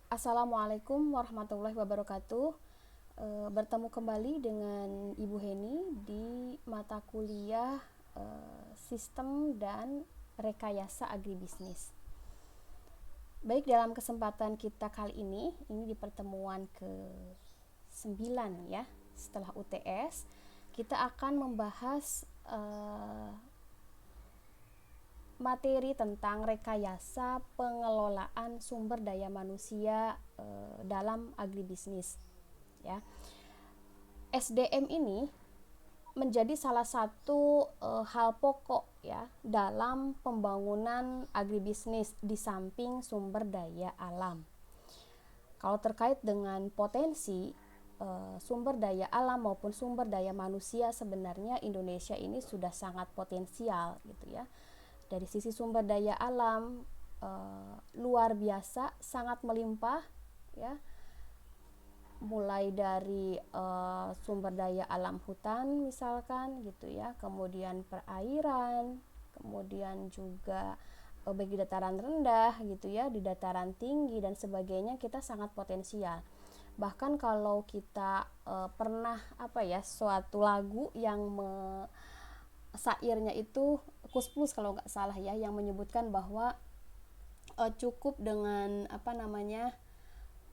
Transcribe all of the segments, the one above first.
Assalamualaikum warahmatullahi wabarakatuh. Bertemu kembali dengan Ibu Heni di mata kuliah Sistem dan Rekayasa Agribisnis. Baik, dalam kesempatan kita kali ini di pertemuan ke-9 ya, setelah UTS, kita akan membahas materi tentang rekayasa pengelolaan sumber daya manusia dalam agribisnis ya. SDM ini menjadi salah satu hal pokok ya dalam pembangunan agribisnis di samping sumber daya alam. Kalau terkait dengan potensi sumber daya alam maupun sumber daya manusia, sebenarnya Indonesia ini sudah sangat potensial gitu ya. Dari sisi sumber daya alam luar biasa, sangat melimpah ya, mulai dari sumber daya alam hutan misalkan gitu ya, kemudian perairan, kemudian juga baik di dataran rendah gitu ya, di dataran tinggi dan sebagainya, kita sangat potensial. Bahkan kalau kita pernah suatu lagu yang sairnya itu Kus Plus kalau nggak salah ya, yang menyebutkan bahwa cukup dengan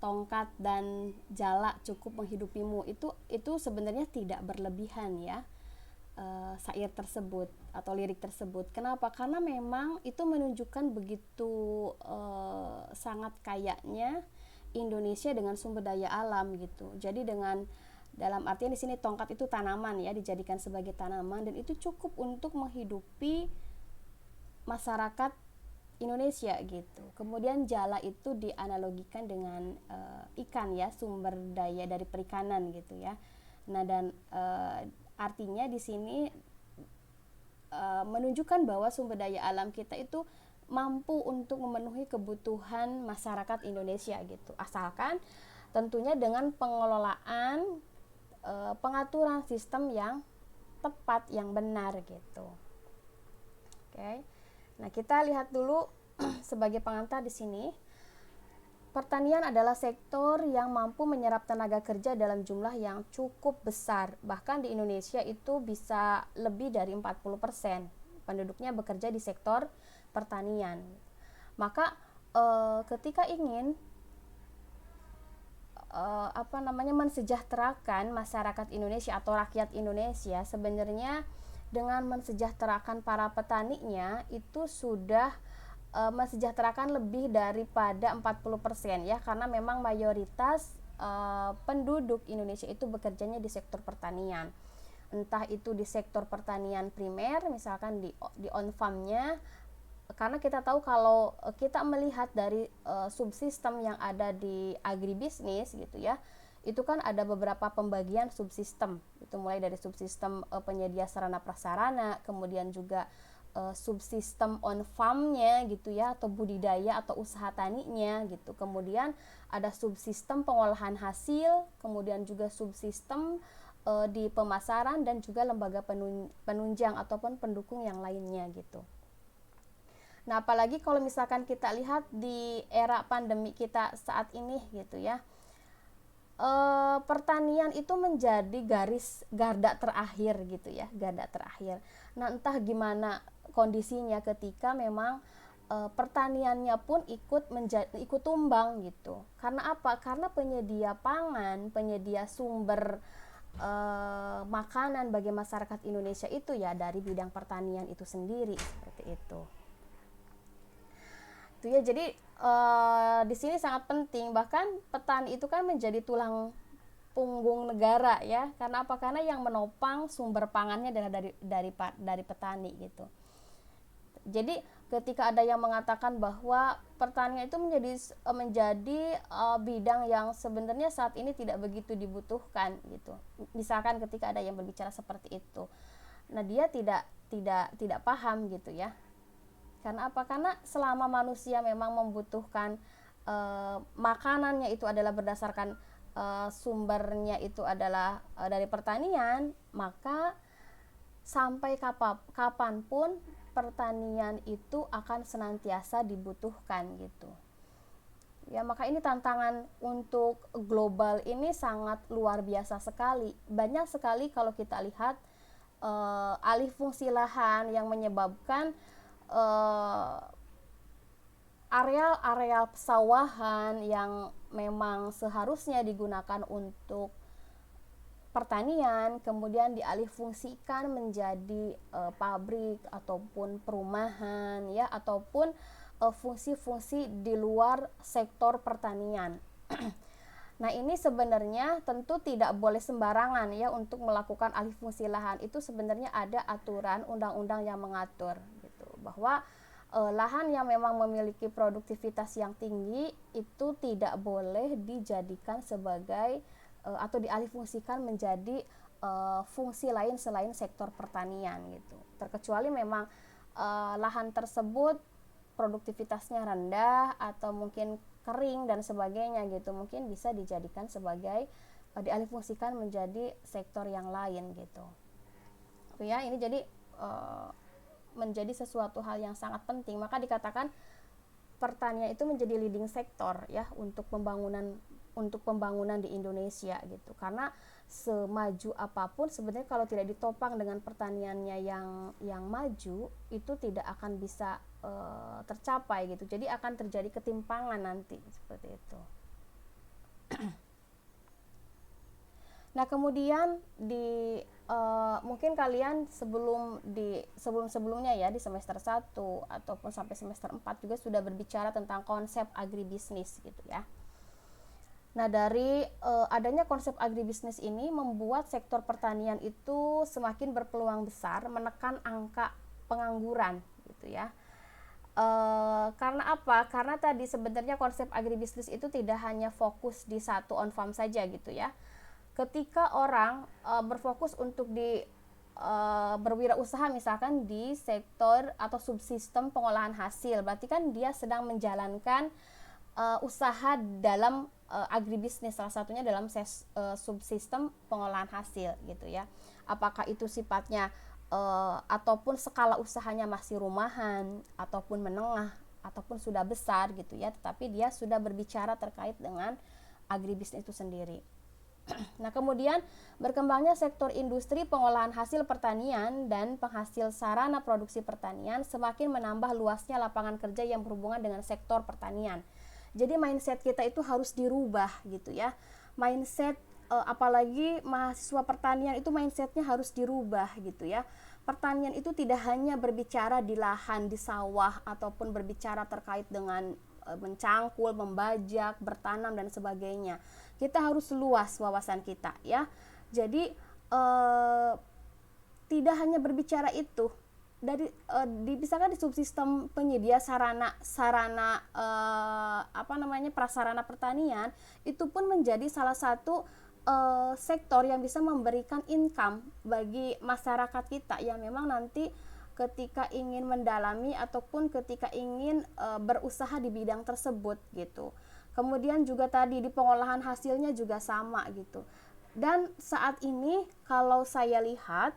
tongkat dan jala cukup menghidupimu, itu sebenarnya tidak berlebihan ya, syair tersebut atau lirik tersebut. Kenapa? Karena memang itu menunjukkan begitu sangat kayanya Indonesia dengan sumber daya alam gitu. Jadi dalam artian di sini tongkat itu tanaman ya, dijadikan sebagai tanaman, dan itu cukup untuk menghidupi masyarakat Indonesia gitu. Kemudian jala itu dianalogikan dengan ikan ya, sumber daya dari perikanan gitu ya. Nah, dan artinya di sini menunjukkan bahwa sumber daya alam kita itu mampu untuk memenuhi kebutuhan masyarakat Indonesia gitu. Asalkan tentunya dengan pengelolaan pengaturan sistem yang tepat, yang benar gitu. Oke. Nah, kita lihat dulu sebagai pengantar di sini. Pertanian adalah sektor yang mampu menyerap tenaga kerja dalam jumlah yang cukup besar. Bahkan di Indonesia itu bisa lebih dari 40% penduduknya bekerja di sektor pertanian. Maka ketika ingin mensejahterakan masyarakat Indonesia atau rakyat Indonesia, sebenarnya dengan mensejahterakan para petaninya itu sudah mensejahterakan lebih daripada 40% ya, karena memang mayoritas penduduk Indonesia itu bekerjanya di sektor pertanian. Entah itu di sektor pertanian primer, misalkan di on farm-nya, karena kita tahu kalau kita melihat dari subsistem yang ada di agribisnis gitu ya, itu kan ada beberapa pembagian subsistem. Itu mulai dari subsistem penyedia sarana prasarana, kemudian juga subsistem on farm-nya gitu ya, atau budidaya atau usaha taninya gitu. Kemudian ada subsistem pengolahan hasil, kemudian juga subsistem di pemasaran, dan juga lembaga penunjang ataupun pendukung yang lainnya gitu. Nah, apalagi kalau misalkan kita lihat di era pandemi kita saat ini gitu ya, pertanian itu menjadi garda terakhir gitu ya, garda terakhir. Nah, entah gimana kondisinya ketika memang pertaniannya pun ikut tumbang gitu. Karena apa? Karena penyedia pangan, penyedia sumber makanan bagi masyarakat Indonesia itu ya dari bidang pertanian itu sendiri, seperti itu. Itu ya, jadi di sini sangat penting, bahkan petani itu kan menjadi tulang punggung negara ya. Karena apa? Karena yang menopang sumber pangannya adalah dari petani gitu. Jadi ketika ada yang mengatakan bahwa pertanian itu menjadi bidang yang sebenarnya saat ini tidak begitu dibutuhkan gitu. Misalkan ketika ada yang berbicara seperti itu, nah dia tidak paham gitu ya. Karena apa? Karena selama manusia memang membutuhkan makanannya itu adalah berdasarkan sumbernya itu adalah dari pertanian, maka sampai kapanpun pertanian itu akan senantiasa dibutuhkan gitu. Ya, maka ini tantangan untuk global ini sangat luar biasa sekali. Banyak sekali kalau kita lihat alih fungsi lahan yang menyebabkan areal-areal pesawahan yang memang seharusnya digunakan untuk pertanian kemudian dialihfungsikan menjadi pabrik ataupun perumahan ya, ataupun fungsi-fungsi di luar sektor pertanian. Nah, ini sebenarnya tentu tidak boleh sembarangan ya untuk melakukan alih fungsi lahan. Itu sebenarnya ada aturan undang-undang yang mengatur gitu, bahwa lahan yang memang memiliki produktivitas yang tinggi itu tidak boleh dijadikan sebagai atau dialihfungsikan menjadi fungsi lain selain sektor pertanian gitu. Terkecuali memang lahan tersebut produktivitasnya rendah atau mungkin kering dan sebagainya gitu, mungkin bisa dijadikan sebagai dialihfungsikan menjadi sektor yang lain gitu. Ya, ini jadi menjadi sesuatu hal yang sangat penting. Maka dikatakan pertanian itu menjadi leading sektor ya untuk pembangunan di Indonesia gitu. Karena semaju apapun sebenarnya kalau tidak ditopang dengan pertaniannya yang maju, itu tidak akan bisa tercapai gitu. Jadi akan terjadi ketimpangan nanti seperti itu. Nah, kemudian mungkin kalian sebelumnya ya di semester 1 ataupun sampai semester 4 juga sudah berbicara tentang konsep agribisnis gitu ya. Nah, dari adanya konsep agribisnis ini membuat sektor pertanian itu semakin berpeluang besar menekan angka pengangguran gitu ya. Karena apa? Karena tadi sebenarnya konsep agribisnis itu tidak hanya fokus di satu on farm saja gitu ya. Ketika orang berfokus untuk berwirausaha misalkan di sektor atau subsistem pengolahan hasil, berarti kan dia sedang menjalankan usaha dalam agribisnis, salah satunya dalam subsistem pengolahan hasil gitu ya. Apakah itu sifatnya ataupun skala usahanya masih rumahan ataupun menengah ataupun sudah besar gitu ya, tetapi dia sudah berbicara terkait dengan agribisnis itu sendiri. Nah, kemudian berkembangnya sektor industri pengolahan hasil pertanian dan penghasil sarana produksi pertanian semakin menambah luasnya lapangan kerja yang berhubungan dengan sektor pertanian. Jadi mindset kita itu harus dirubah gitu ya. Mindset apalagi mahasiswa pertanian itu mindsetnya harus dirubah gitu ya. Pertanian itu tidak hanya berbicara di lahan, di sawah ataupun berbicara terkait dengan mencangkul, membajak, bertanam dan sebagainya. Kita harus luas wawasan kita ya. Jadi tidak hanya berbicara itu. Dari misalkan di subsistem penyedia sarana prasarana pertanian itu pun menjadi salah satu sektor yang bisa memberikan income bagi masyarakat kita yang memang nanti ketika ingin mendalami ataupun ketika ingin berusaha di bidang tersebut gitu. Kemudian juga tadi di pengolahan hasilnya juga sama gitu. Dan saat ini kalau saya lihat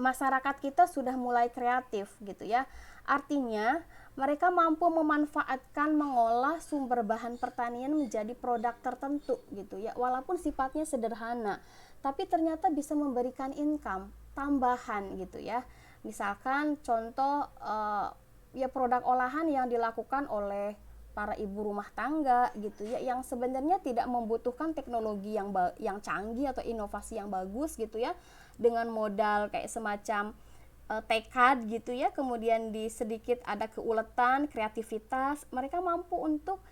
masyarakat kita sudah mulai kreatif gitu ya. Artinya mereka mampu memanfaatkan mengolah sumber bahan pertanian menjadi produk tertentu gitu ya. Walaupun sifatnya sederhana, tapi ternyata bisa memberikan income tambahan gitu ya. Misalkan contoh ya produk olahan yang dilakukan oleh para ibu rumah tangga gitu ya, yang sebenarnya tidak membutuhkan teknologi yang canggih atau inovasi yang bagus gitu ya, dengan modal kayak semacam tekad gitu ya, kemudian sedikit ada keuletan, kreativitas, mereka mampu untuk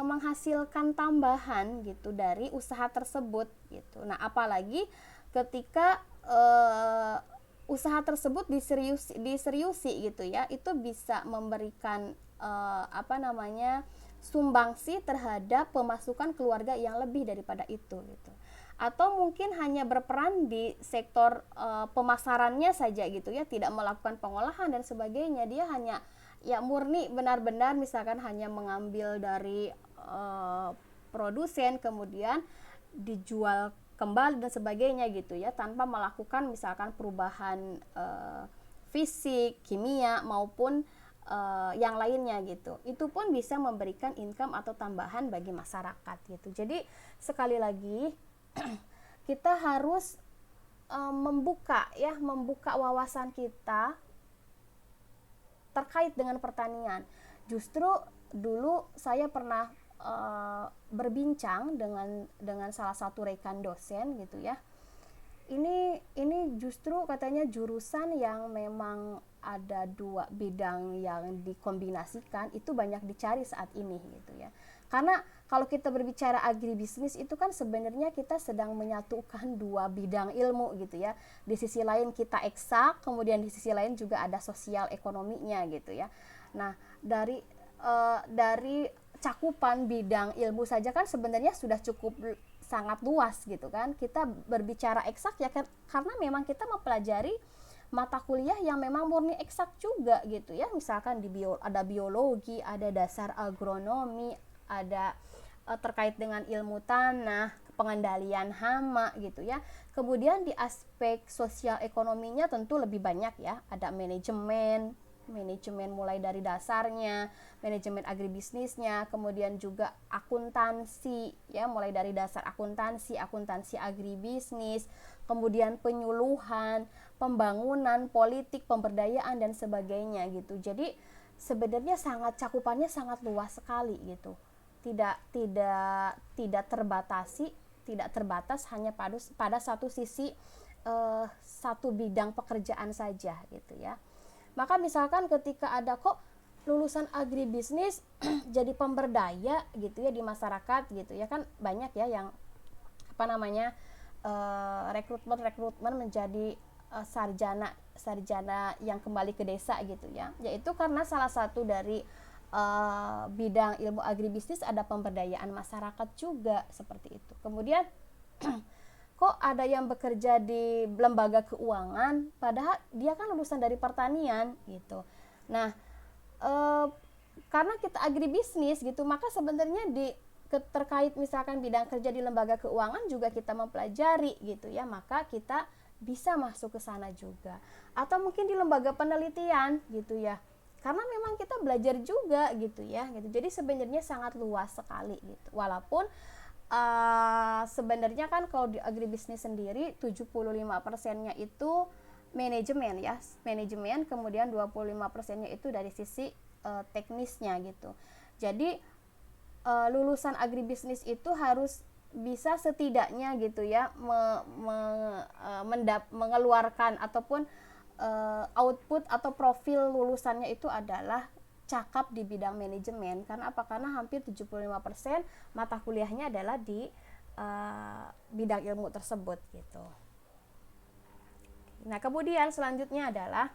menghasilkan tambahan gitu dari usaha tersebut gitu. Nah, apalagi ketika usaha tersebut diseriusi gitu ya, itu bisa memberikan sumbangsi terhadap pemasukan keluarga yang lebih daripada itu gitu. Atau mungkin hanya berperan di sektor pemasarannya saja gitu ya, tidak melakukan pengolahan dan sebagainya, dia hanya ya murni benar-benar misalkan hanya mengambil dari produsen kemudian dijual kembali dan sebagainya gitu ya, tanpa melakukan misalkan perubahan fisik, kimia maupun yang lainnya gitu. Itu pun bisa memberikan income atau tambahan bagi masyarakat gitu. Jadi sekali lagi kita harus membuka wawasan kita terkait dengan pertanian. Justru dulu saya pernah berbincang dengan salah satu rekan dosen gitu ya. Ini justru katanya jurusan yang memang ada dua bidang yang dikombinasikan itu banyak dicari saat ini gitu ya. Karena kalau kita berbicara agribisnis itu kan sebenarnya kita sedang menyatukan dua bidang ilmu gitu ya. Di sisi lain kita eksak, kemudian di sisi lain juga ada sosial ekonominya gitu ya. Nah, dari cakupan bidang ilmu saja kan sebenarnya sudah cukup sangat luas gitu kan. Kita berbicara eksak ya kan, karena memang kita mempelajari mata kuliah yang memang murni eksak juga gitu ya. Misalkan ada biologi, ada dasar agronomi, ada terkait dengan ilmu tanah, pengendalian hama gitu ya. Kemudian di aspek sosial ekonominya tentu lebih banyak ya. Ada manajemen mulai dari dasarnya, manajemen agribisnisnya, kemudian juga akuntansi ya, mulai dari dasar akuntansi agribisnis, kemudian penyuluhan, pembangunan, politik, pemberdayaan dan sebagainya gitu. Jadi sebenarnya cakupannya sangat luas sekali gitu. Tidak terbatas hanya pada satu sisi, satu bidang pekerjaan saja gitu ya. Maka misalkan ketika ada kok lulusan agribisnis jadi pemberdaya gitu ya di masyarakat gitu ya, kan banyak ya yang rekrutmen menjadi sarjana yang kembali ke desa gitu ya. Yaitu karena salah satu dari bidang ilmu agribisnis ada pemberdayaan masyarakat juga seperti itu. Kemudian kok ada yang bekerja di lembaga keuangan padahal dia kan lulusan dari pertanian gitu. Nah, karena kita agribisnis gitu, maka sebenarnya terkait misalkan bidang kerja di lembaga keuangan juga kita mempelajari gitu ya, maka kita bisa masuk ke sana juga. Atau mungkin di lembaga penelitian gitu ya, karena memang kita belajar juga gitu ya gitu. Jadi sebenarnya sangat luas sekali gitu. Walaupun sebenarnya kan kalau di agribisnis sendiri 75%-nya itu manajemen, kemudian 25%-nya itu dari sisi teknisnya gitu. Jadi lulusan agribisnis itu harus bisa setidaknya gitu ya mengeluarkan ataupun output atau profil lulusannya itu adalah cakap di bidang manajemen. Karena apa? Karena hampir 75% mata kuliahnya adalah di bidang ilmu tersebut gitu. Nah, kemudian selanjutnya adalah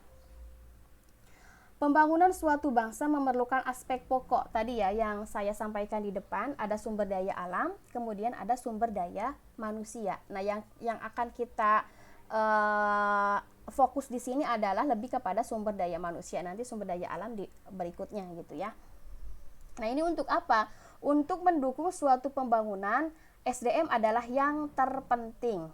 pembangunan suatu bangsa memerlukan aspek pokok tadi ya yang saya sampaikan di depan. Ada sumber daya alam, kemudian ada sumber daya manusia. Nah, yang akan kita fokus di sini adalah lebih kepada sumber daya manusia. Nanti sumber daya alam di berikutnya gitu ya. Nah, ini untuk apa? Untuk mendukung suatu pembangunan, SDM adalah yang terpenting.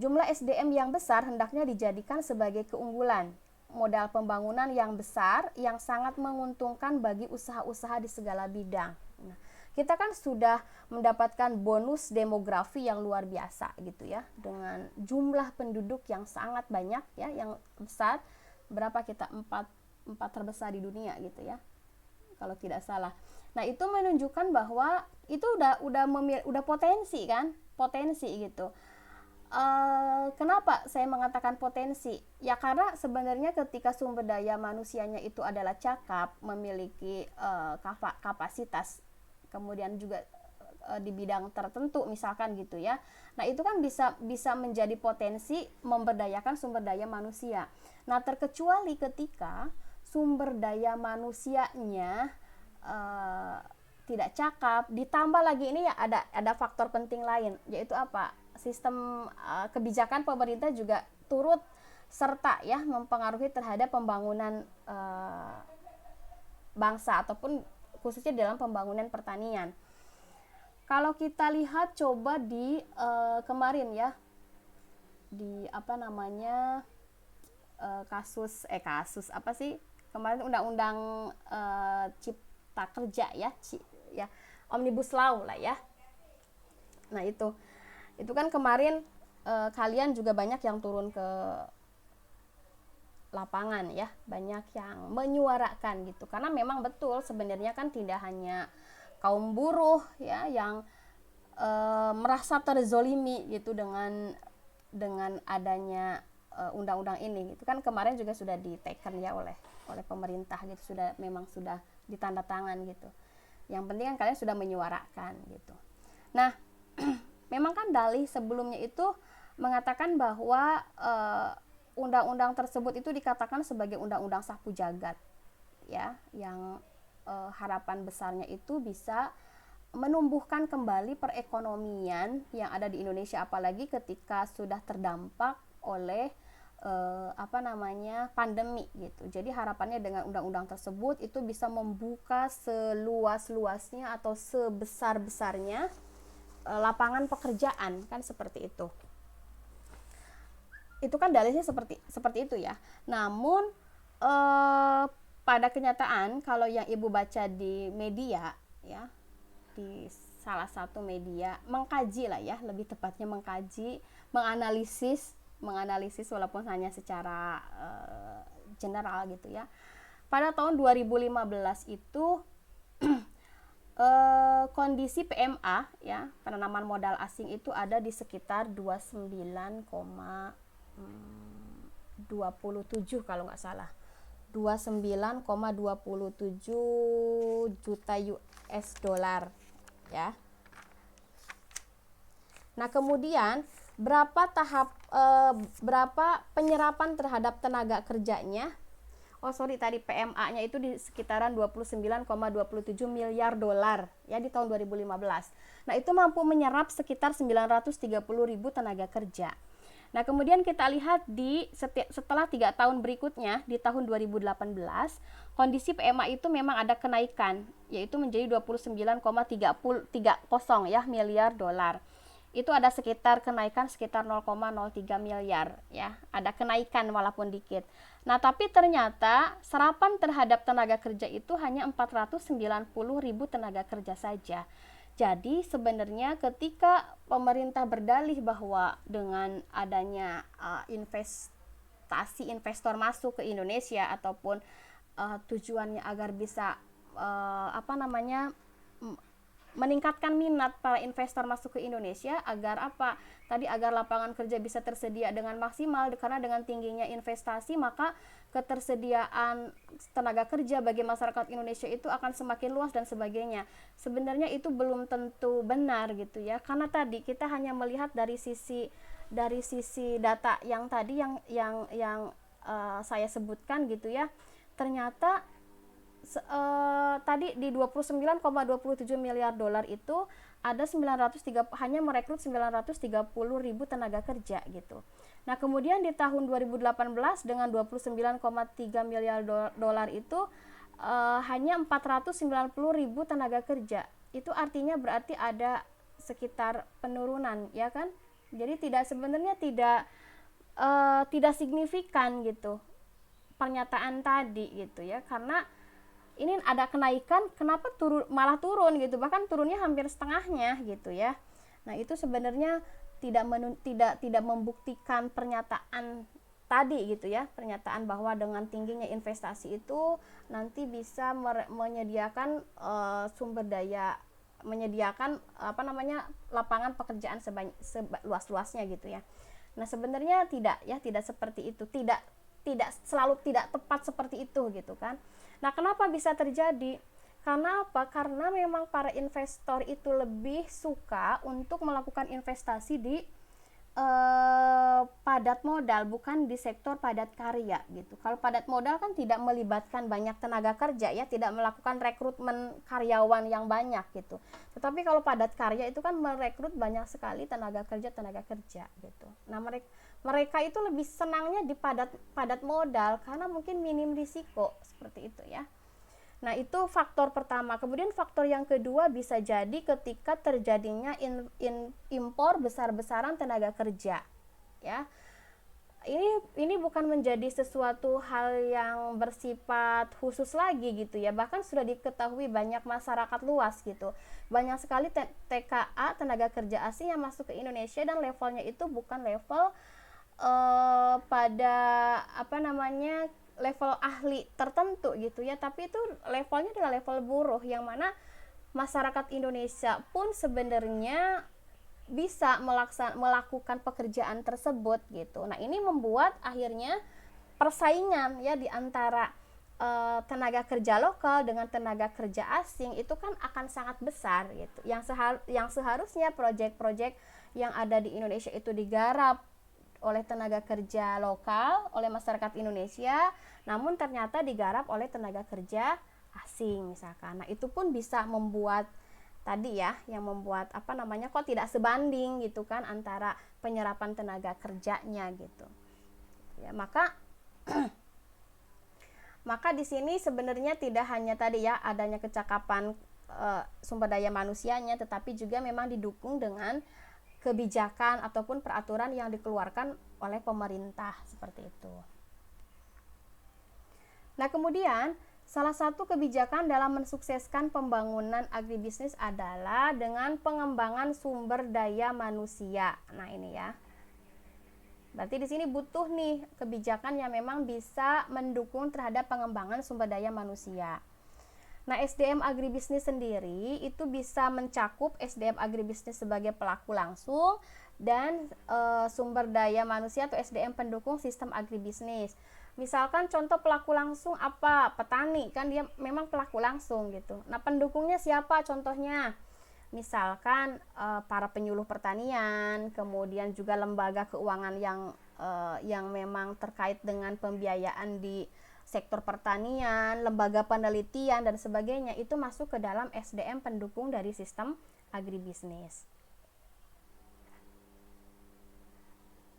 Jumlah SDM yang besar hendaknya dijadikan sebagai keunggulan. Modal pembangunan yang besar yang sangat menguntungkan bagi usaha-usaha di segala bidang. Nah, kita kan sudah mendapatkan bonus demografi yang luar biasa gitu ya, dengan jumlah penduduk yang sangat banyak ya, yang besar. Berapa kita? 4 terbesar di dunia gitu ya, kalau tidak salah. Nah, itu menunjukkan bahwa itu udah potensi gitu. Kenapa saya mengatakan potensi? Ya karena sebenarnya ketika sumber daya manusianya itu adalah cakap, memiliki kapasitas, kemudian juga di bidang tertentu misalkan gitu ya. Nah, itu kan bisa menjadi potensi memberdayakan sumber daya manusia. Nah, terkecuali ketika sumber daya manusianya tidak cakap, ditambah lagi ini ya ada faktor penting lain, yaitu apa? Sistem kebijakan pemerintah juga turut serta ya mempengaruhi terhadap pembangunan bangsa ataupun khususnya dalam pembangunan pertanian. Kalau kita lihat coba di kemarin ya, di kasus apa sih, kemarin undang-undang cipta kerja ya, ya Omnibus Law lah ya. Nah itu kan kemarin kalian juga banyak yang turun ke lapangan ya, banyak yang menyuarakan gitu, karena memang betul sebenarnya kan tidak hanya kaum buruh ya yang merasa terzolimi gitu dengan adanya undang-undang ini gitu kan. Kemarin juga sudah diteken ya oleh pemerintah gitu, memang sudah ditandatangan gitu. Yang penting kan kalian sudah menyuarakan gitu. Nah memang kan dalih sebelumnya itu mengatakan bahwa undang-undang tersebut itu dikatakan sebagai undang-undang sapu jagat ya, yang harapan besarnya itu bisa menumbuhkan kembali perekonomian yang ada di Indonesia, apalagi ketika sudah terdampak oleh pandemi gitu. Jadi harapannya dengan undang-undang tersebut itu bisa membuka seluas-luasnya atau sebesar-besarnya lapangan pekerjaan, kan seperti itu. Itu kan dalihnya seperti itu ya. Namun pada kenyataan kalau yang ibu baca di media ya, di salah satu media mengkaji lah ya, lebih tepatnya mengkaji, menganalisis walaupun hanya secara general gitu ya. Pada tahun 2015 itu kondisi PMA ya, penanaman modal asing itu ada di sekitar 29,27 kalau nggak salah, 29,27 juta US dollar ya. Nah kemudian berapa penyerapan terhadap tenaga kerjanya? Tadi PMA-nya itu di sekitaran 29,27 miliar dolar ya di tahun 2015. Nah, itu mampu menyerap sekitar 930.000 tenaga kerja. Nah, kemudian kita lihat setelah 3 tahun berikutnya di tahun 2018, kondisi PMA itu memang ada kenaikan, yaitu menjadi 29,30 ya miliar dolar. Itu ada kenaikan sekitar 0,03 miliar ya, ada kenaikan walaupun dikit. Nah tapi ternyata serapan terhadap tenaga kerja itu hanya 490.000 tenaga kerja saja. Jadi sebenarnya ketika pemerintah berdalih bahwa dengan adanya investor masuk ke Indonesia ataupun tujuannya agar bisa meningkatkan minat para investor masuk ke Indonesia, agar apa? Tadi agar lapangan kerja bisa tersedia dengan maksimal, karena dengan tingginya investasi maka ketersediaan tenaga kerja bagi masyarakat Indonesia itu akan semakin luas dan sebagainya. Sebenarnya itu belum tentu benar gitu ya, karena tadi kita hanya melihat dari sisi data yang tadi yang saya sebutkan gitu ya. Ternyata tadi di 29,27 miliar dolar itu ada hanya merekrut 930.000 tenaga kerja gitu. Nah, kemudian di tahun 2018 dengan 29,3 miliar dolar itu hanya 490.000 tenaga kerja. Itu artinya berarti ada sekitar penurunan, ya kan? Jadi sebenarnya tidak signifikan gitu pernyataan tadi gitu ya, karena ini ada kenaikan, kenapa malah turun gitu, bahkan turunnya hampir setengahnya gitu ya. Nah itu sebenarnya tidak membuktikan pernyataan tadi gitu ya, pernyataan bahwa dengan tingginya investasi itu nanti bisa menyediakan sumber daya, menyediakan lapangan pekerjaan seluas-luasnya gitu ya. Nah sebenarnya tidak seperti itu, tidak selalu tidak tepat seperti itu gitu kan. Nah, kenapa bisa terjadi? Karena apa? Karena memang para investor itu lebih suka untuk melakukan investasi di padat modal, bukan di sektor padat karya gitu. Kalau padat modal kan tidak melibatkan banyak tenaga kerja ya, tidak melakukan rekrutmen karyawan yang banyak gitu. Tetapi kalau padat karya itu kan merekrut banyak sekali tenaga kerja gitu. Nah, mereka itu lebih senangnya di padat modal karena mungkin minim risiko, seperti itu ya. Nah, itu faktor pertama. Kemudian faktor yang kedua bisa jadi ketika terjadinya impor besar-besaran tenaga kerja ya. ini bukan menjadi sesuatu hal yang bersifat khusus lagi gitu ya, bahkan sudah diketahui banyak masyarakat luas gitu, banyak sekali TKA, tenaga kerja asing yang masuk ke Indonesia dan levelnya itu bukan level pada apa namanya level ahli tertentu gitu ya, tapi itu levelnya adalah level buruh, yang mana masyarakat Indonesia pun sebenarnya bisa melakukan pekerjaan tersebut gitu. Nah, ini membuat akhirnya persaingan ya di antara tenaga kerja lokal dengan tenaga kerja asing itu kan akan sangat besar gitu. Yang seharusnya proyek-proyek yang ada di Indonesia itu digarap oleh tenaga kerja lokal, oleh masyarakat Indonesia, namun ternyata digarap oleh tenaga kerja asing misalkan. Nah, itu pun bisa membuat tadi ya, yang membuat apa namanya kok tidak sebanding gitu kan antara penyerapan tenaga kerjanya gitu. Ya, maka maka di sini sebenarnya tidak hanya tadi ya adanya kecakapan sumber daya manusianya, tetapi juga memang didukung dengan kebijakan ataupun peraturan yang dikeluarkan oleh pemerintah seperti itu. Nah, kemudian salah satu kebijakan dalam mensukseskan pembangunan agribisnis adalah dengan pengembangan sumber daya manusia. Nah, ini ya. Berarti di sini butuh nih kebijakan yang memang bisa mendukung terhadap pengembangan sumber daya manusia. Nah, SDM agribisnis sendiri itu bisa mencakup SDM agribisnis sebagai pelaku langsung dan sumber daya manusia atau SDM pendukung sistem agribisnis. Misalkan contoh pelaku langsung apa? Petani, kan dia memang pelaku langsung gitu. Nah, pendukungnya siapa contohnya? Misalkan para penyuluh pertanian, kemudian juga lembaga keuangan yang memang terkait dengan pembiayaan di sektor pertanian, lembaga penelitian dan sebagainya, itu masuk ke dalam SDM pendukung dari sistem agribisnis.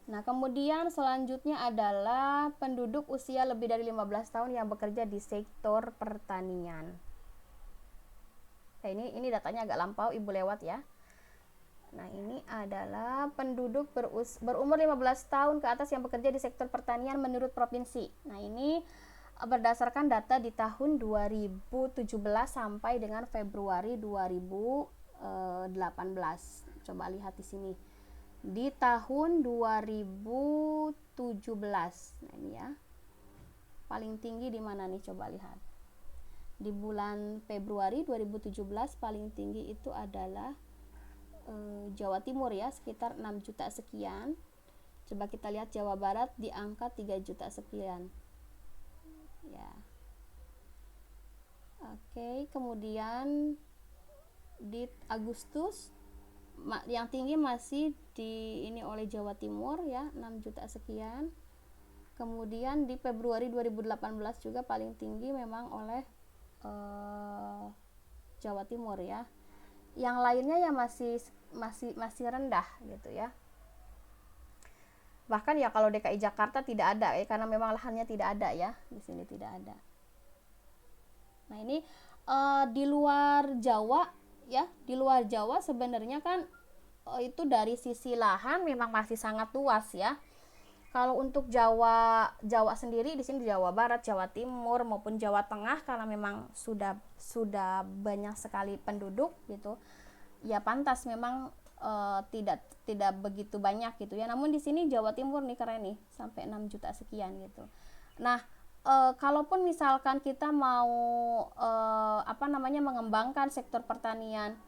Nah, kemudian selanjutnya adalah penduduk usia lebih dari 15 tahun yang bekerja di sektor pertanian. Nah, ini datanya agak lampau, Ibu lewat ya. Nah, ini adalah penduduk berumur 15 tahun ke atas yang bekerja di sektor pertanian menurut provinsi. Nah, ini berdasarkan data di tahun 2017 sampai dengan Februari 2018. Coba lihat di sini. Di tahun 2017. Nah, ini ya. Paling tinggi di mana nih? Coba lihat. Di bulan Februari 2017 paling tinggi itu adalah Jawa Timur ya, sekitar 6 juta sekian. Coba kita lihat Jawa Barat di angka 3 juta sekian. Ya. Oke, kemudian di Agustus yang tinggi masih di ini oleh Jawa Timur ya, 6 juta sekian. Kemudian di Februari 2018 juga paling tinggi memang oleh Jawa Timur ya. Yang lainnya ya masih rendah gitu ya. Bahkan ya kalau DKI Jakarta tidak ada ya, karena memang lahannya tidak ada ya, di sini tidak ada. Nah, ini di luar Jawa ya, di luar Jawa sebenarnya kan itu dari sisi lahan memang masih sangat luas ya. Kalau untuk Jawa sendiri di sini Jawa Barat, Jawa Timur maupun Jawa Tengah karena memang sudah banyak sekali penduduk gitu. Ya pantas memang tidak begitu banyak gitu ya. Namun di sini Jawa Timur nih keren nih sampai 6 juta sekian gitu. Nah, kalaupun misalkan kita mau mengembangkan sektor pertanian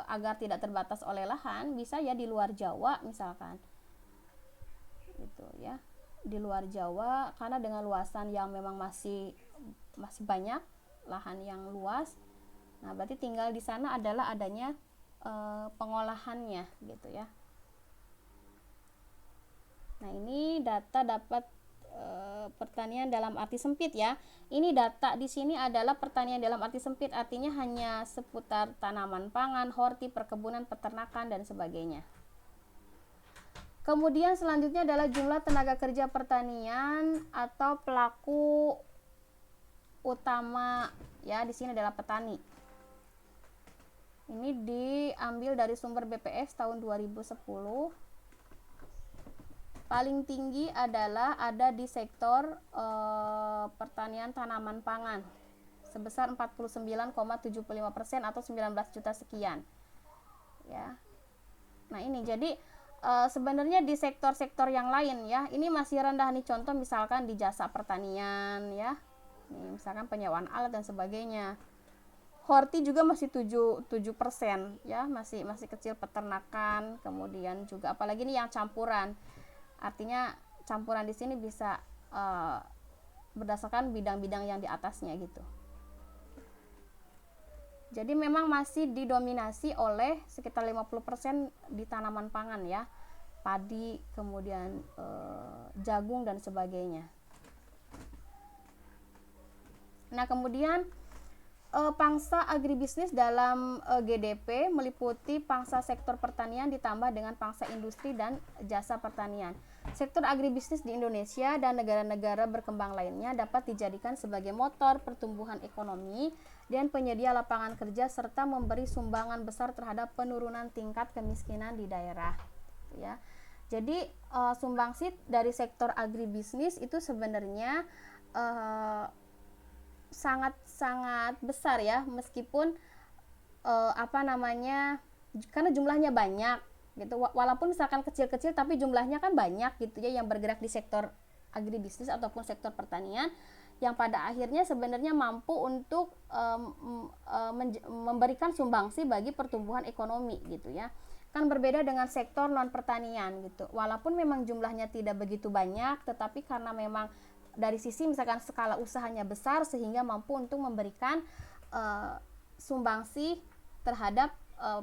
agar tidak terbatas oleh lahan, bisa ya di luar Jawa misalkan. Gitu ya, di luar Jawa karena dengan luasan yang memang masih banyak lahan yang luas. Nah, berarti tinggal di sana adalah adanya pengolahannya gitu ya. Nah, ini data dapat pertanian dalam arti sempit ya. Ini data di sini adalah pertanian dalam arti sempit, artinya hanya seputar tanaman pangan, horti, perkebunan, peternakan dan sebagainya. Kemudian selanjutnya adalah jumlah tenaga kerja pertanian atau pelaku utama ya, di sini adalah petani. Ini diambil dari sumber BPS tahun 2010. Paling tinggi adalah ada di sektor pertanian tanaman pangan sebesar 49,75% atau 19 juta sekian. Ya. Nah, ini jadi sebenarnya di sektor-sektor yang lain ya, ini masih rendah nih, contoh misalkan di jasa pertanian ya. Nih, misalkan penyewaan alat dan sebagainya. Horti juga masih 7% ya, masih kecil. Peternakan, kemudian juga apalagi nih yang campuran. Artinya campuran di sini bisa berdasarkan bidang-bidang yang di atasnya gitu. Jadi memang masih didominasi oleh sekitar 50% di tanaman pangan ya. Padi, kemudian jagung dan sebagainya. Nah, kemudian pangsa agribisnis dalam GDP meliputi pangsa sektor pertanian ditambah dengan pangsa industri dan jasa pertanian. Sektor agribisnis di Indonesia dan negara-negara berkembang lainnya dapat dijadikan sebagai motor pertumbuhan ekonomi dan penyedia lapangan kerja serta memberi sumbangan besar terhadap penurunan tingkat kemiskinan di daerah. Ya. Jadi sumbangsi dari sektor agribisnis itu sebenarnya sangat besar ya, meskipun karena jumlahnya banyak gitu, walaupun misalkan kecil-kecil tapi jumlahnya kan banyak gitu ya yang bergerak di sektor agribisnis ataupun sektor pertanian, yang pada akhirnya sebenarnya mampu untuk memberikan sumbangsi bagi pertumbuhan ekonomi gitu ya. Kan berbeda dengan sektor non pertanian gitu, walaupun memang jumlahnya tidak begitu banyak, tetapi karena memang dari sisi misalkan skala usahanya besar sehingga mampu untuk memberikan sumbangsi terhadap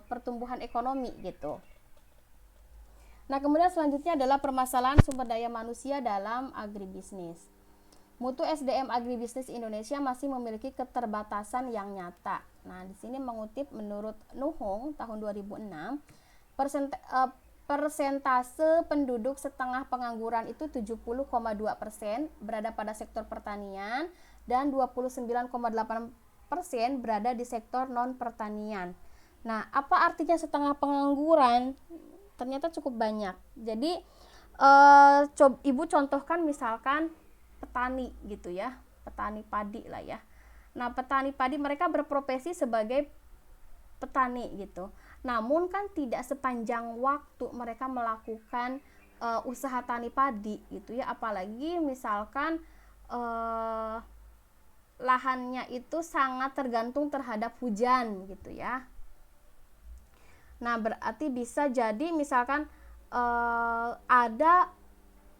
pertumbuhan ekonomi gitu. Nah, kemudian selanjutnya adalah permasalahan sumber daya manusia dalam agribisnis. Mutu SDM agribisnis Indonesia masih memiliki keterbatasan yang nyata. Nah, di sini mengutip menurut Nuhung tahun 2006, persentase penduduk setengah pengangguran itu 70,2% berada pada sektor pertanian dan 29,8% berada di sektor non pertanian. Nah, apa artinya setengah pengangguran? Ternyata cukup banyak. Jadi Ibu contohkan misalkan petani gitu ya, petani padi lah ya. Nah, petani padi mereka berprofesi sebagai petani gitu. Namun kan tidak sepanjang waktu mereka melakukan usaha tani padi gitu ya, apalagi misalkan lahannya itu sangat tergantung terhadap hujan gitu ya. Nah, berarti bisa jadi misalkan ada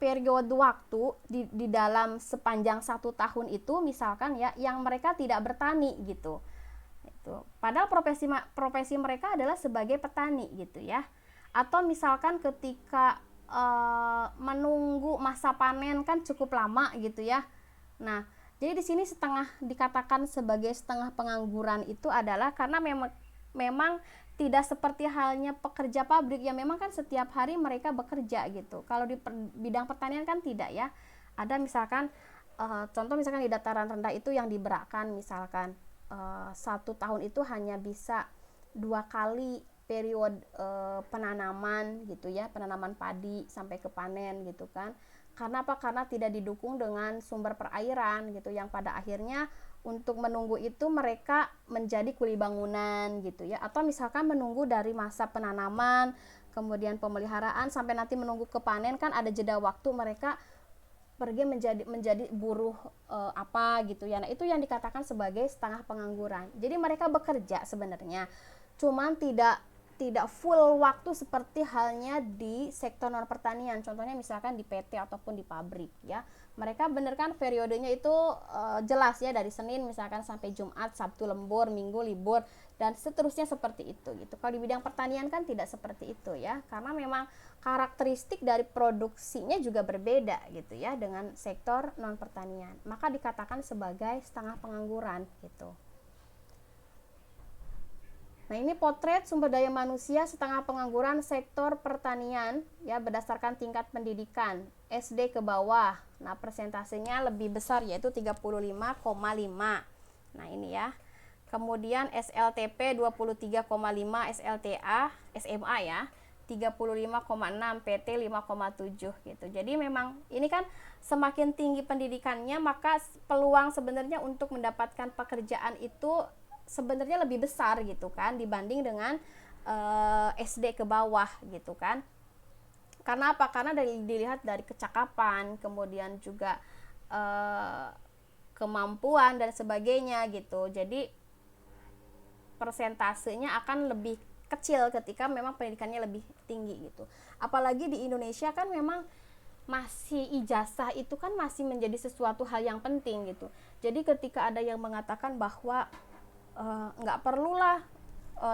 periode waktu di dalam sepanjang 1 tahun itu misalkan ya yang mereka tidak bertani gitu. Padahal profesi mereka adalah sebagai petani gitu ya. Atau misalkan ketika menunggu masa panen kan cukup lama gitu ya. Nah, jadi di sini dikatakan sebagai setengah pengangguran itu adalah karena memang tidak seperti halnya pekerja pabrik yang memang kan setiap hari mereka bekerja gitu. Kalau di bidang pertanian kan tidak ya. Ada misalkan contoh misalkan di dataran rendah itu yang diberakan misalkan 1 tahun itu hanya bisa 2 kali periode penanaman gitu ya, penanaman padi sampai ke panen gitu kan. Karena apa? Karena tidak didukung dengan sumber perairan gitu, yang pada akhirnya untuk menunggu itu mereka menjadi kuli bangunan gitu ya, atau misalkan menunggu dari masa penanaman kemudian pemeliharaan sampai nanti menunggu ke panen kan ada jeda waktu mereka pergi menjadi buruh apa gitu ya. Nah, itu yang dikatakan sebagai setengah pengangguran. Jadi mereka bekerja sebenarnya, cuman tidak full waktu seperti halnya di sektor non pertanian. Contohnya misalkan di PT ataupun di pabrik ya. Mereka bener kan periodenya itu jelas ya, dari Senin misalkan sampai Jumat, Sabtu lembur, Minggu libur dan seterusnya seperti itu gitu. Kalau di bidang pertanian kan tidak seperti itu ya, karena memang karakteristik dari produksinya juga berbeda gitu ya dengan sektor non pertanian. Maka dikatakan sebagai setengah pengangguran gitu. Nah, ini potret sumber daya manusia setengah pengangguran sektor pertanian ya berdasarkan tingkat pendidikan SD ke bawah. Nah, persentasenya lebih besar yaitu 35,5. Nah, ini ya. Kemudian SLTP 23,5, SLTA, SMA ya 35,6, PT 5,7 gitu. Jadi memang ini kan semakin tinggi pendidikannya, maka peluang sebenarnya untuk mendapatkan pekerjaan itu sebenarnya lebih besar gitu kan dibanding dengan SD ke bawah gitu kan. Karena apa? Karena dilihat dari kecakapan, kemudian juga kemampuan dan sebagainya gitu. Jadi persentasenya akan lebih kecil ketika memang pendidikannya lebih tinggi gitu. Apalagi di Indonesia kan memang masih ijazah itu kan masih menjadi sesuatu hal yang penting gitu. Jadi ketika ada yang mengatakan bahwa nggak perlulah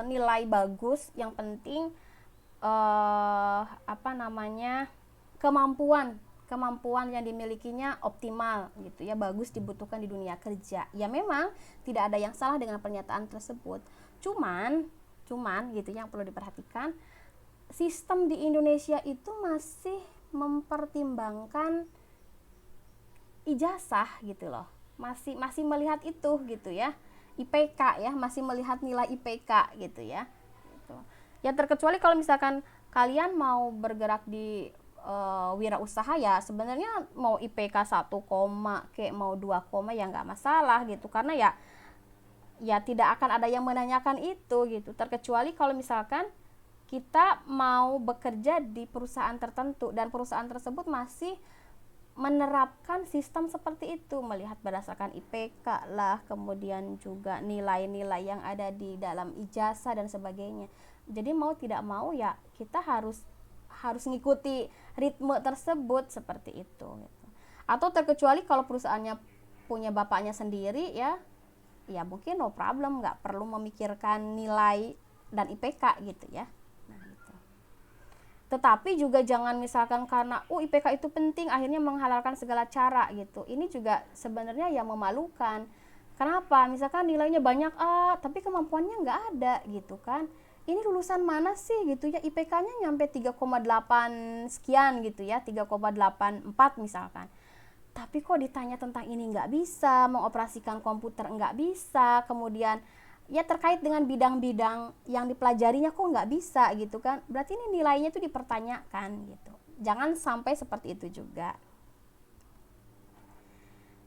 nilai bagus, yang penting kemampuan yang dimilikinya optimal gitu ya, bagus, dibutuhkan di dunia kerja. Ya memang tidak ada yang salah dengan pernyataan tersebut. Cuman gitu yang perlu diperhatikan, sistem di Indonesia itu masih mempertimbangkan ijazah gitu loh. Masih melihat itu gitu ya. IPK ya, masih melihat nilai IPK gitu ya. Gitu. Ya terkecuali kalau misalkan kalian mau bergerak di wirausaha, ya sebenarnya mau IPK 1, kayak mau 2, ya nggak masalah gitu, karena ya tidak akan ada yang menanyakan itu gitu. Terkecuali kalau misalkan kita mau bekerja di perusahaan tertentu dan perusahaan tersebut masih menerapkan sistem seperti itu, melihat berdasarkan IPK lah, kemudian juga nilai-nilai yang ada di dalam ijazah dan sebagainya. Jadi mau tidak mau ya kita harus ngikuti ritme tersebut seperti itu gitu. Atau terkecuali kalau perusahaannya punya bapaknya sendiri ya mungkin no problem, nggak perlu memikirkan nilai dan IPK gitu ya. Nah, gitu. Tetapi juga jangan misalkan karena IPK itu penting akhirnya menghalalkan segala cara gitu. Ini juga sebenarnya yang memalukan. Kenapa? Misalkan nilainya banyak tapi kemampuannya nggak ada gitu kan. Ini lulusan mana sih gitu ya, IPK-nya nyampe 3,8 sekian gitu ya, 3,84 misalkan. Tapi kok ditanya tentang ini nggak bisa, mengoperasikan komputer nggak bisa, kemudian ya terkait dengan bidang-bidang yang dipelajarinya kok nggak bisa gitu kan. Berarti ini nilainya itu dipertanyakan gitu. Jangan sampai seperti itu juga.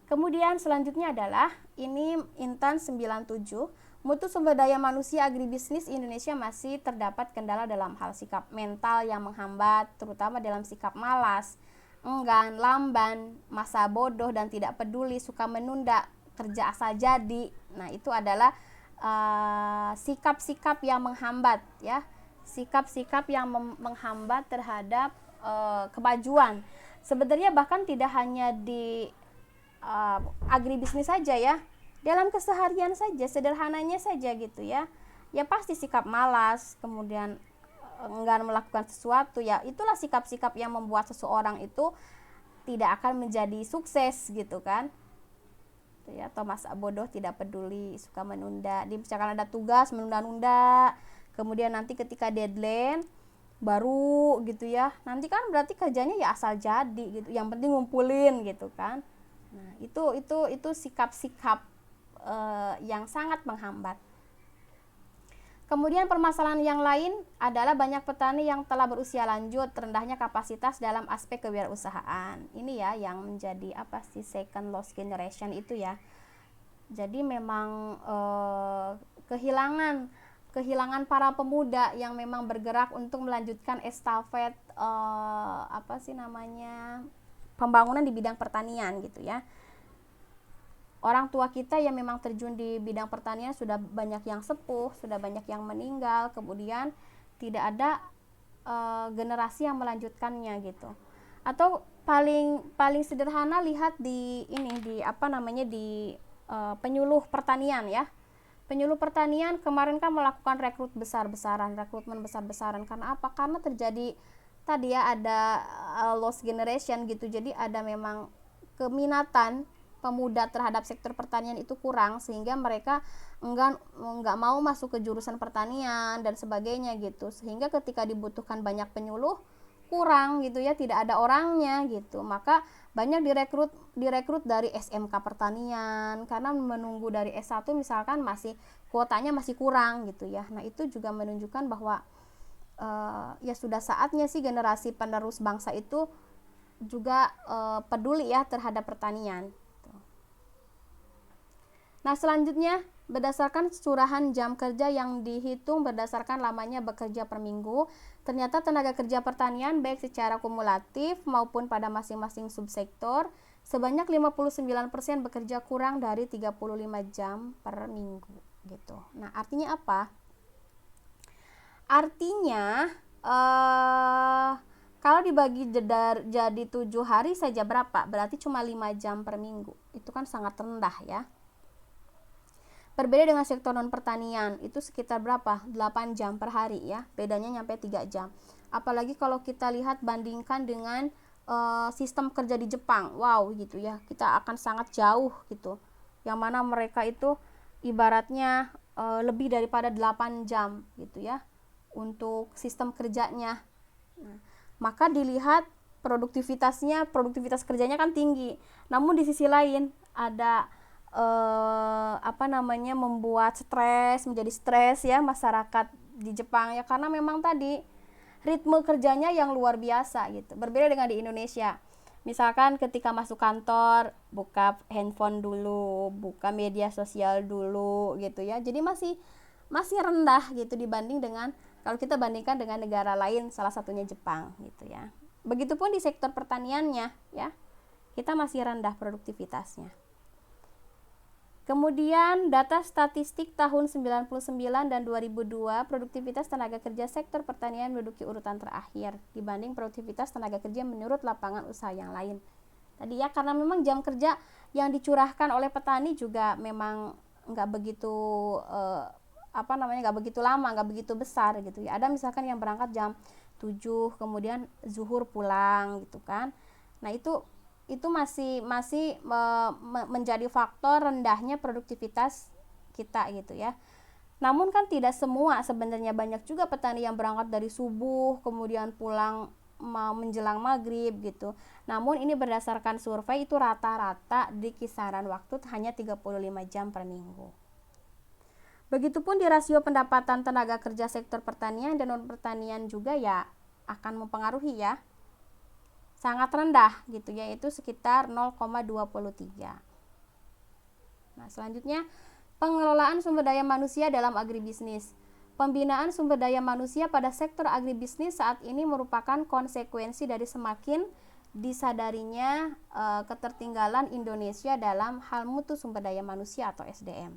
Kemudian selanjutnya adalah ini Intan 97, mutu sumber daya manusia agribisnis Indonesia masih terdapat kendala dalam hal sikap mental yang menghambat, terutama dalam sikap malas, enggan, lamban, masa bodoh dan tidak peduli, suka menunda, kerja asal jadi. Nah, itu adalah sikap-sikap yang menghambat ya. Sikap-sikap yang menghambat terhadap kemajuan. Sebenarnya bahkan tidak hanya di agribisnis saja ya, dalam keseharian saja, sederhananya saja gitu ya, ya pasti sikap malas, kemudian enggan melakukan sesuatu, ya itulah sikap-sikap yang membuat seseorang itu tidak akan menjadi sukses gitu kan ya. Atau masa bodoh, tidak peduli, suka menunda, misalkan ada tugas menunda-nunda, kemudian nanti ketika deadline baru gitu ya, nanti kan berarti kerjanya ya asal jadi gitu, yang penting ngumpulin gitu kan. Nah, itu sikap-sikap yang sangat menghambat. Kemudian permasalahan yang lain adalah banyak petani yang telah berusia lanjut, rendahnya kapasitas dalam aspek kewirausahaan. Ini ya yang menjadi second lost generation itu ya. Jadi memang kehilangan para pemuda yang memang bergerak untuk melanjutkan estafet pembangunan di bidang pertanian gitu ya. Orang tua kita yang memang terjun di bidang pertanian sudah banyak yang sepuh, sudah banyak yang meninggal, kemudian tidak ada generasi yang melanjutkannya gitu. Atau paling sederhana lihat di penyuluh pertanian ya. Penyuluh pertanian kemarin kan melakukan rekrutmen besar-besaran. Karena apa? Karena terjadi tadi ya ada lost generation gitu. Jadi ada memang keminatan pemuda terhadap sektor pertanian itu kurang, sehingga mereka enggak mau masuk ke jurusan pertanian dan sebagainya gitu. Sehingga ketika dibutuhkan banyak penyuluh kurang gitu ya, tidak ada orangnya gitu. Maka banyak direkrut dari SMK pertanian karena menunggu dari S1 misalkan kuotanya masih kurang gitu ya. Nah, itu juga menunjukkan bahwa ya sudah saatnya sih generasi penerus bangsa itu juga peduli ya terhadap pertanian. Nah, selanjutnya berdasarkan curahan jam kerja yang dihitung berdasarkan lamanya bekerja per minggu, ternyata tenaga kerja pertanian baik secara kumulatif maupun pada masing-masing subsektor sebanyak 59% bekerja kurang dari 35 jam per minggu gitu. Nah, artinya apa? Artinya kalau dibagi jadi 7 hari saja berapa? Berarti cuma 5 jam per minggu. Itu kan sangat rendah ya. Berbeda dengan sektor non pertanian, itu sekitar berapa? 8 jam per hari ya. Bedanya nyampe 3 jam. Apalagi kalau kita lihat bandingkan dengan sistem kerja di Jepang. Wow gitu ya. Kita akan sangat jauh gitu. Yang mana mereka itu ibaratnya lebih daripada 8 jam gitu ya untuk sistem kerjanya. Nah, maka dilihat produktivitas kerjanya kan tinggi. Namun di sisi lain ada membuat menjadi stres ya masyarakat di Jepang ya, karena memang tadi ritme kerjanya yang luar biasa gitu. Berbeda dengan di Indonesia. Misalkan ketika masuk kantor, buka handphone dulu, buka media sosial dulu gitu ya. Jadi masih rendah gitu dibanding dengan kalau kita bandingkan dengan negara lain, salah satunya Jepang gitu ya. Begitupun di sektor pertaniannya ya. Kita masih rendah produktivitasnya. Kemudian data statistik tahun 99 dan 2002, produktivitas tenaga kerja sektor pertanian menduduki urutan terakhir dibanding produktivitas tenaga kerja menurut lapangan usaha yang lain. Tadi ya, karena memang jam kerja yang dicurahkan oleh petani juga memang nggak begitu nggak begitu lama, nggak begitu besar gitu ya. Ada misalkan yang berangkat jam 7 kemudian zuhur pulang gitu kan. Nah, itu masih menjadi faktor rendahnya produktivitas kita gitu ya. Namun kan tidak semua, sebenarnya banyak juga petani yang berangkat dari subuh kemudian pulang menjelang maghrib gitu. Namun ini berdasarkan survei itu rata-rata di kisaran waktu hanya 35 jam per minggu. Begitupun di rasio pendapatan tenaga kerja sektor pertanian dan non pertanian juga ya akan mempengaruhi ya. Sangat rendah gitu, yaitu sekitar 0,23. Nah, selanjutnya pengelolaan sumber daya manusia dalam agribisnis. Pembinaan sumber daya manusia pada sektor agribisnis saat ini merupakan konsekuensi dari semakin disadarinya ketertinggalan Indonesia dalam hal mutu sumber daya manusia atau SDM.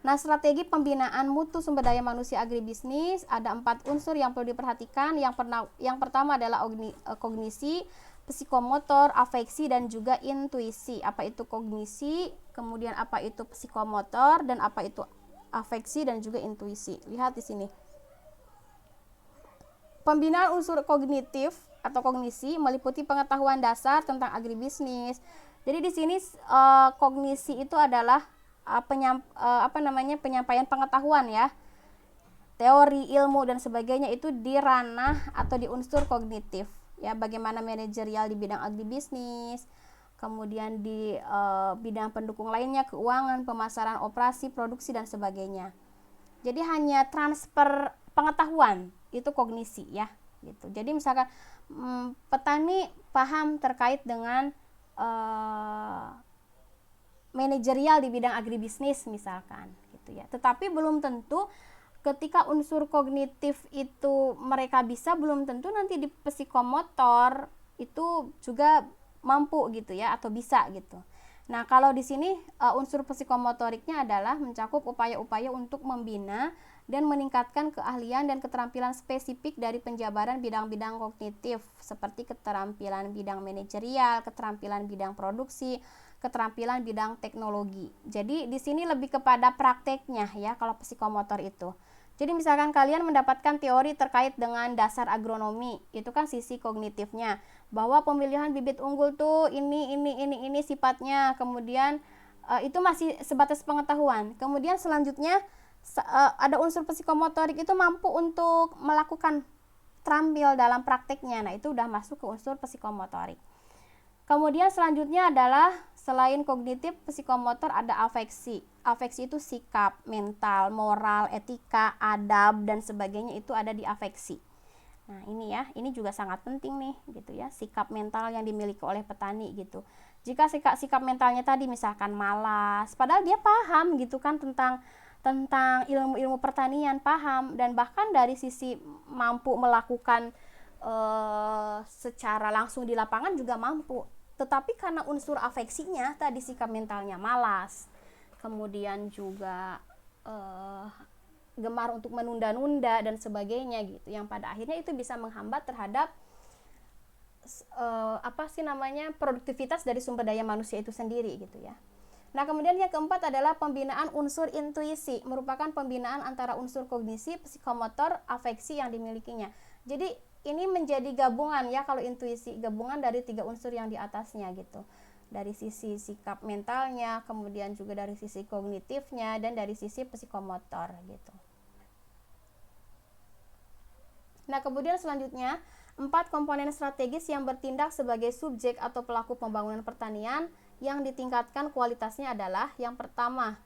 Nah, strategi pembinaan mutu sumber daya manusia agribisnis ada 4 unsur yang perlu diperhatikan. Yang pertama adalah kognisi, psikomotor, afeksi, dan juga intuisi. Apa itu kognisi, kemudian apa itu psikomotor, dan apa itu afeksi dan juga intuisi. Lihat di sini. Pembinaan unsur kognitif atau kognisi meliputi pengetahuan dasar tentang agribisnis. Jadi di sini kognisi itu adalah penyampaian pengetahuan ya, teori, ilmu dan sebagainya itu di ranah atau di unsur kognitif ya, bagaimana manajerial di bidang agribisnis, kemudian di bidang pendukung lainnya, keuangan, pemasaran, operasi, produksi dan sebagainya. Jadi hanya transfer pengetahuan itu kognisi ya gitu. Jadi misalkan petani paham terkait dengan manajerial di bidang agribisnis misalkan gitu ya. Tetapi belum tentu ketika unsur kognitif itu mereka bisa, belum tentu nanti di psikomotor itu juga mampu gitu ya atau bisa gitu. Nah, kalau di sini unsur psikomotoriknya adalah mencakup upaya-upaya untuk membina dan meningkatkan keahlian dan keterampilan spesifik dari penjabaran bidang-bidang kognitif seperti keterampilan bidang manajerial, keterampilan bidang produksi, keterampilan bidang teknologi. Jadi di sini lebih kepada prakteknya ya kalau psikomotor itu. Jadi misalkan kalian mendapatkan teori terkait dengan dasar agronomi, itu kan sisi kognitifnya, bahwa pemilihan bibit unggul tuh ini sifatnya. Kemudian itu masih sebatas pengetahuan. Kemudian selanjutnya ada unsur psikomotorik itu mampu untuk melakukan terampil dalam prakteknya. Nah, itu udah masuk ke unsur psikomotorik. Kemudian selanjutnya adalah selain kognitif, psikomotor ada afeksi. Afeksi itu sikap, mental, moral, etika, adab dan sebagainya itu ada di afeksi. Nah, ini ya, ini juga sangat penting nih gitu ya, sikap mental yang dimiliki oleh petani gitu. Jika sikap mentalnya tadi misalkan malas, padahal dia paham gitu kan tentang ilmu-ilmu pertanian, paham, dan bahkan dari sisi mampu melakukan secara langsung di lapangan juga mampu, tetapi karena unsur afeksinya tadi, sikap mentalnya malas, kemudian juga gemar untuk menunda-nunda dan sebagainya gitu, yang pada akhirnya itu bisa menghambat terhadap produktivitas dari sumber daya manusia itu sendiri gitu ya. Nah, kemudian yang keempat adalah pembinaan unsur intuisi, merupakan pembinaan antara unsur kognisi, psikomotor, afeksi yang dimilikinya. Jadi ini menjadi gabungan ya, kalau intuisi gabungan dari 3 unsur yang di atasnya gitu. Dari sisi sikap mentalnya, kemudian juga dari sisi kognitifnya, dan dari sisi psikomotor gitu. Nah, kemudian selanjutnya 4 komponen strategis yang bertindak sebagai subjek atau pelaku pembangunan pertanian yang ditingkatkan kualitasnya adalah: yang pertama,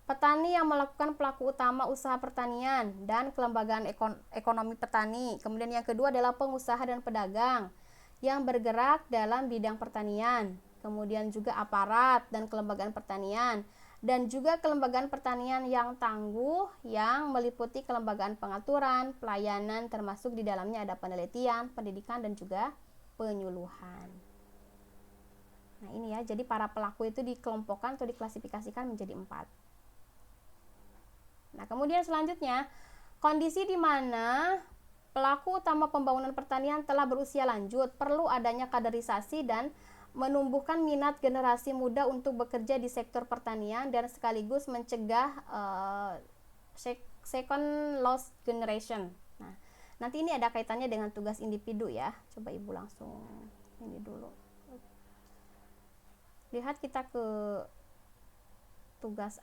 petani yang melakukan pelaku utama usaha pertanian dan kelembagaan ekonomi petani. Kemudian yang kedua adalah pengusaha dan pedagang yang bergerak dalam bidang pertanian. Kemudian juga aparat dan kelembagaan pertanian, dan juga kelembagaan pertanian yang tangguh yang meliputi kelembagaan pengaturan, pelayanan, termasuk di dalamnya ada penelitian, pendidikan, dan juga penyuluhan. Nah, ini ya, jadi para pelaku itu dikelompokkan atau diklasifikasikan menjadi 4. Nah, kemudian selanjutnya, kondisi di mana pelaku utama pembangunan pertanian telah berusia lanjut, perlu adanya kaderisasi dan menumbuhkan minat generasi muda untuk bekerja di sektor pertanian dan sekaligus mencegah second lost generation. Nah, nanti ini ada kaitannya dengan tugas individu ya. Coba Ibu langsung ini dulu. Lihat kita ke tugas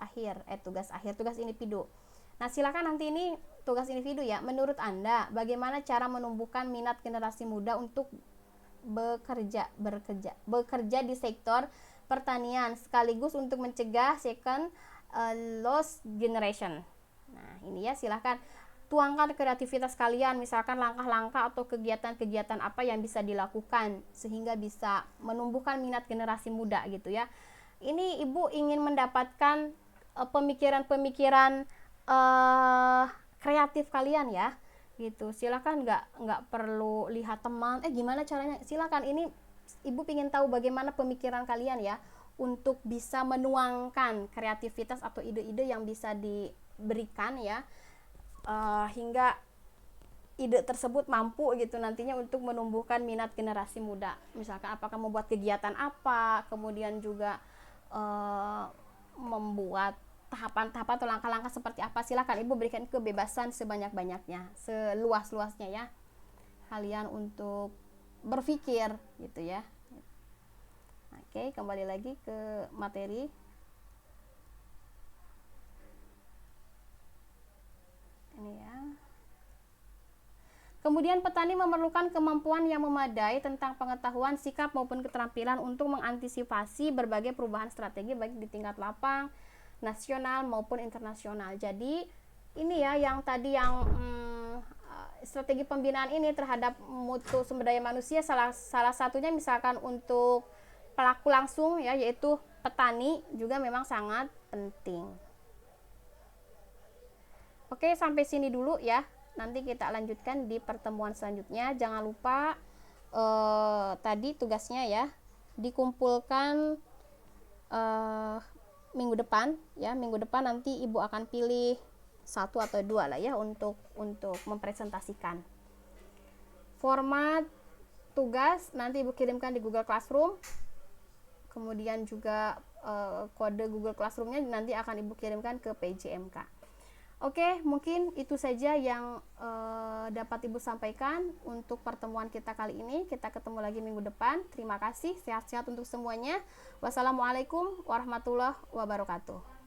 individu. Nah, silakan nanti ini tugas individu ya. Menurut Anda, bagaimana cara menumbuhkan minat generasi muda untuk bekerja di sektor pertanian sekaligus untuk mencegah second lost generation. Nah, ini ya, silakan tuangkan kreativitas kalian, misalkan langkah-langkah atau kegiatan-kegiatan apa yang bisa dilakukan sehingga bisa menumbuhkan minat generasi muda gitu ya. Ini Ibu ingin mendapatkan pemikiran-pemikiran kreatif kalian ya gitu. Silakan, nggak perlu lihat teman gimana caranya, silakan, ini Ibu ingin tahu bagaimana pemikiran kalian ya untuk bisa menuangkan kreativitas atau ide-ide yang bisa diberikan ya, hingga ide tersebut mampu gitu nantinya untuk menumbuhkan minat generasi muda. Misalkan apakah membuat kegiatan apa, kemudian juga membuat tahapan-tahapan atau langkah-langkah seperti apa. Silakan Ibu berikan kebebasan sebanyak-banyaknya, seluas-luasnya ya, kalian untuk berpikir gitu ya. Oke, kembali lagi ke materi. Ini ya. Kemudian petani memerlukan kemampuan yang memadai tentang pengetahuan, sikap maupun keterampilan untuk mengantisipasi berbagai perubahan strategi baik di tingkat lapang, nasional maupun internasional. Jadi ini ya yang tadi yang strategi pembinaan ini terhadap mutu sumber daya manusia, salah satunya misalkan untuk pelaku langsung ya, yaitu petani, juga memang sangat penting. Oke, sampai sini dulu ya. Nanti kita lanjutkan di pertemuan selanjutnya. Jangan lupa tadi tugasnya ya dikumpulkan minggu depan ya. Minggu depan nanti Ibu akan pilih 1 atau 2 lah ya untuk mempresentasikan. Format tugas nanti Ibu kirimkan di Google Classroom. Kemudian juga kode Google Classroom-nya nanti akan Ibu kirimkan ke PJMK. Oke, mungkin itu saja yang dapat Ibu sampaikan untuk pertemuan kita kali ini. Kita ketemu lagi minggu depan. Terima kasih, sehat-sehat untuk semuanya. Wassalamualaikum warahmatullahi wabarakatuh.